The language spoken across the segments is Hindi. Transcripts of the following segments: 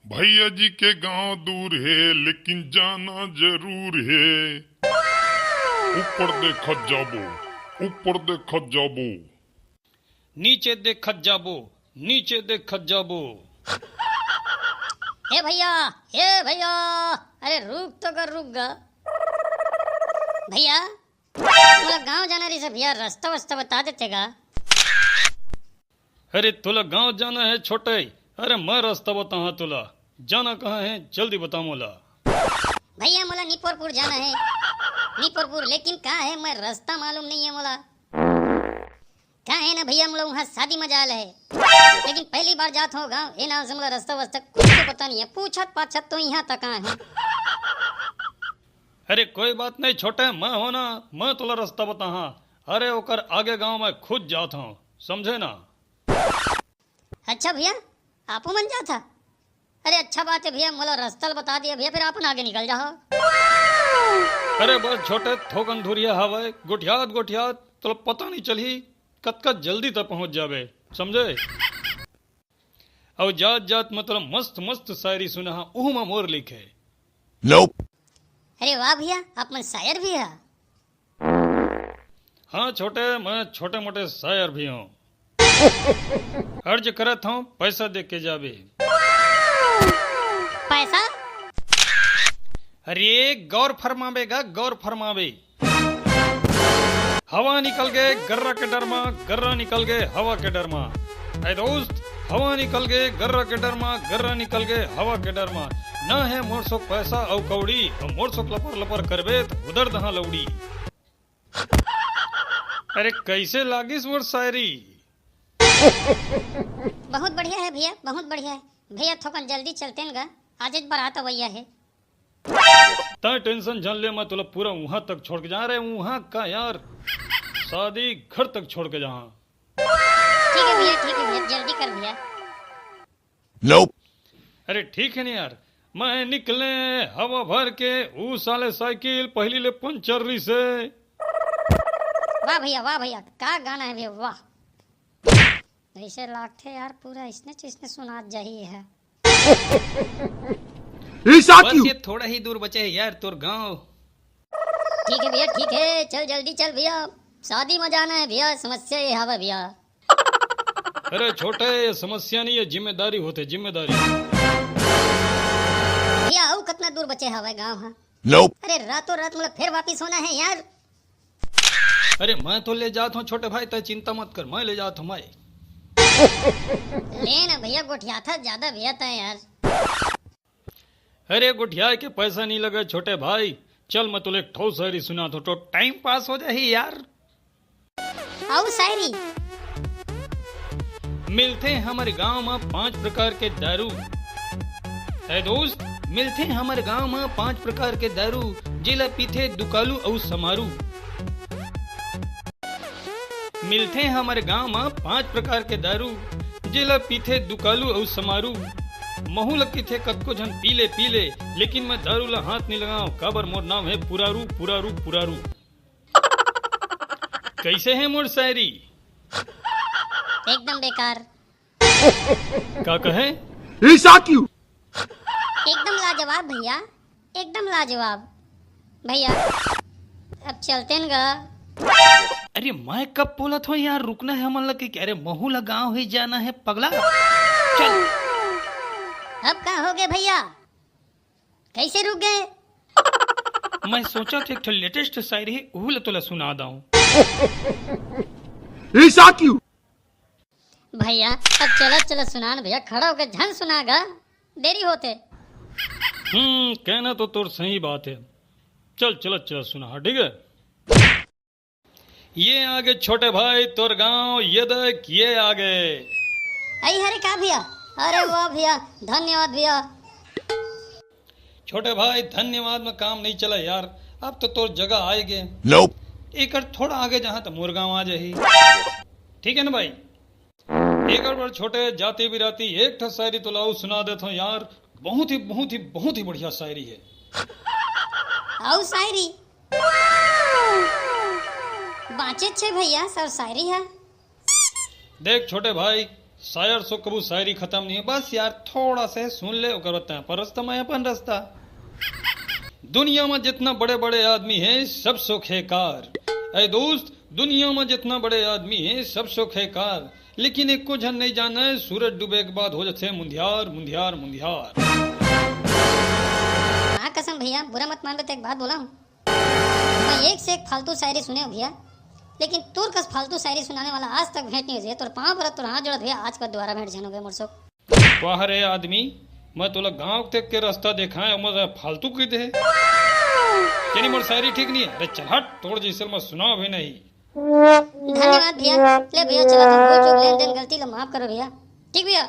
भैया जी के गांव दूर है लेकिन जाना जरूर है। ऊपर देखत जाबो, ऊपर देखत जाबो। नीचे देखत जाबो, नीचे देखत जाबो। हे भैया, हे भैया, अरे रुक तो कर, रुक गा भैया। तुला गांव जाना रही से भैया, रास्ता वास्ता बता देते गा। अरे तुला गांव जाना है छोटे? अरे मैं रास्ता बता तुला। जाना कहाँ है जल्दी बता मोला। भैया मोला नीपोरपुर जाना है, नीपोरपुर, लेकिन कहाँ है मैं रास्ता मालूम नहीं है मोला। कहाँ है ना भैया, मोला वहाँ शादी में जाल है, लेकिन पहली बार जात हो गाँव, ये नाम से मोला रास्ता वास्ता कुछ तो पता नहीं है। पूछत पाछत तो यहाँ तक कहाँ है। अरे कोई बात नहीं छोटे, मैं हो ना, मैं तुला रास्ता बता। अरे ओकर आगे गांव में खुद जात हूँ, समझे ना। अच्छा भैया, आपो मन जाता? अरे अच्छा बात है भैया, मोला रास्ता बता दिया भैया, फिर अपन आगे निकल जाओ। अरे बस छोटे थोकन धुरिया हवे, गोठियात गोठियात तो पता नहीं चली कत जल्दी तक पहुंच जावे, समझे। और जात जात मतलब मस्त मस्त शायरी सुना, उह में मोर लिखे। nope. अरे वाह भैया, आप मन शायर भी है। हाँ छोटे, मैं छोटे मोटे शायर भी हूँ। अर्ज करत हूँ पैसा दे के जावे। पैसा? अरे गौर फरमावेगा, गौर फरमावे। हवा निकल गए गर्रा के डर में, गर्रा निकल गए हवा के डर में। ऐ दोस्त, हवा निकल गए गर्रा के डर में, गर्रा निकल गए हवा के डर में। न है मोर सो पैसा औ कौड़ी, और मोर सो लपर लपर करबे तो उधर दहा लौड़ी। अरे कैसे लागिस मोर शायरी? बहुत बढ़िया है भैया, बहुत बढ़िया है भैया। थोकन जल्दी चलते हैं गा, आज बारात भैया है। ता टेंशन जान ले, मैं तुला पूरा वहां तक छोड़ के जा रहे। वहां का यार शादी घर तक छोड़ के जा। ठीक है भैया, ठीक है भैया, जल्दी कर भैया। nope. अरे ठीक है नहीं यार, मैं निकले हवा भर के ऊ साले साइकिल पहली ले पंचर से। वाह भैया, वाह भैया, क्या गाना है भैया, वाह। ऐसे लागते यार पूरा इसने सुना जाही है। बस ये थोड़ा ही दूर बचे है यार तोर गांव। ठीक है भैया, ठीक है, चल जल्दी चल भैया, शादी में जाना है भैया, समस्या ये हवा भैया। अरे छोटे, ये समस्या नहीं है, जिम्मेदारी होते, जिम्मेदारी। भैया आओ, कितना दूर बचे हवा गाँव है। nope. अरे रातों रात मतलब फिर वापिस होना है यार। अरे मैं तो ले जाता हूँ छोटे भाई, तो चिंता मत कर, मैं ले जाता हूँ। मैं लेना भैया, गोठिया था ज्यादा भैया था यार। अरे गुठिया के पैसा नहीं लगे छोटे भाई, चल मैं तुले एक ठोस शायरी सुना तो टाइम पास हो जाए यार। आओ शायरी। मिलते हैं हमारे गांव में 5 प्रकार के दारू। है दोस्त, मिलते हैं हमारे गांव में 5 प्रकार के दारू, जिला पीते दुकालू और समारू। मिलते हैं हमारे गांव में 5 प्रकार के दारू, जिला पीते दुकालू और समारू। महू लगी थे कतको झन पीले पीले, लेकिन मैं दारू ला हाथ नहीं लगाऊं, काबर मोर नाम है पुरारू पुरारू पुरारू। कैसे है मोर शायरी? एकदम बेकार। का कहे? एकदम लाजवाब भैया, एकदम लाजवाब भैया। अब चलते हैं गा। अरे मैं कब बोला था यार रुकना है मन लगे कि अरे महू ला गाँव ही जाना है पगला। चल अब कहाँ हो गए भैया, कैसे रुक गए? मैं सोचा था एक लेटेस्ट शायरी है, वो तो सुना दाऊं। भैया अब चलो चलो सुना ना भैया, खड़ा होकर झन सुनागा, देरी होते। कहना तो तोर सही बात है। चल चल चल सुना, ठीक है। ये आगे छोटे भाई तोर गांव, ये देख ये आगे। आई हरे का भैया, अरे वाह भैया, धन्यवाद भैया। छोटे भाई धन्यवाद में काम नहीं चला यार, अब तो तोर जगह आएगे। nope. एक थोड़ा आगे जहाँ तो मोर गाँव आ जाही, ठीक है ना भाई। एक बार छोटे जाती बिराती एक ठा शायरी तो लाओ सुना देता हूँ यार, बहुत ही बहुत ही बहुत ही बढ़िया शायरी है। आओ शायरी बाँचे छे भैया, सर शायरी है। देख छोटे भाई, शायर सो कबू शायरी खत्म नहीं है, बस यार थोड़ा से सुन ले ओकर बता पर रास्ता में अपन रास्ता। दुनिया में जितना बड़े बड़े आदमी हैं सब सोखेकार। ऐ दोस्त दुनिया में जितना बड़े आदमी हैं सब सोखेकार, लेकिन एक को झन नहीं जाना है सूरज डूबे के बाद हो जाते मुंधियार मुंधियार मुंधियार। हाँ कसम भैया, बुरा मत मान, तो एक बात बोला हूँ, मैं एक से एक फालतू शायरी सुने हूँ भैया, लेकिन तुर कस फालतू शायरी सुनाने वाला आज तक भेंट नहीं हुई है। तोर पाँव पर तुर हाथ जोड़ा भैया, आज का दोबारा भेंट जनोगे मुझसे। वाह रे आदमी, मैं तोला गांव तक के रास्ता देखा है, मुझे फालतू की दे तेरी मोर शायरी ठीक नहीं है। अरे चल हट, तोड़ जैसे मैं सुना भी नहीं। धन्यवाद भैया। ले भैया चलो, तुम भूल चूक लेन देन गलती लो माफ करो भैया। ठीक भैया।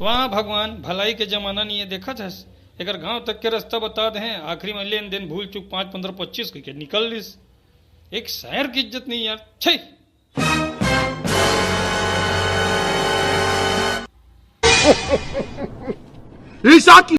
वाह भगवान, भलाई के जमाना नहीं है, देखा था अगर गांव तक के रास्ता बता दे, आखिरी में लेन देन भूल चूक 5, 15, 25 के निकल लिस। एक शायर की इज्जत नहीं यार, छै।